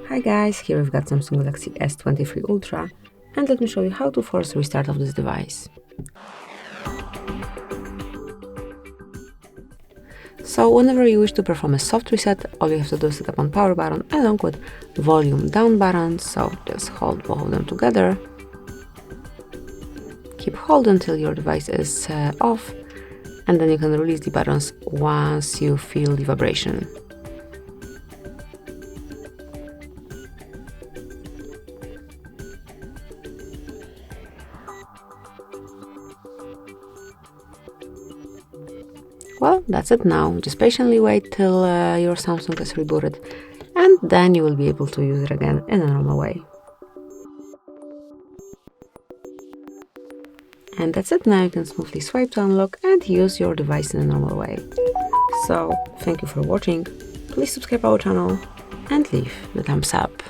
Hi guys, here we've got Samsung Galaxy S23 Ultra, and let me show you how to force restart of this device. So whenever you wish to perform a soft reset, all you have to do is tap on power button along with volume down button, so just hold both of them together. Keep hold until your device is off, and then you can release the buttons once you feel the vibration. Well, that's it now. Just patiently wait till your Samsung is rebooted, and then you will be able to use it again in a normal way. And that's it now. You can smoothly swipe to unlock and use your device in a normal way. So, thank you for watching. Please subscribe our channel and leave the thumbs up.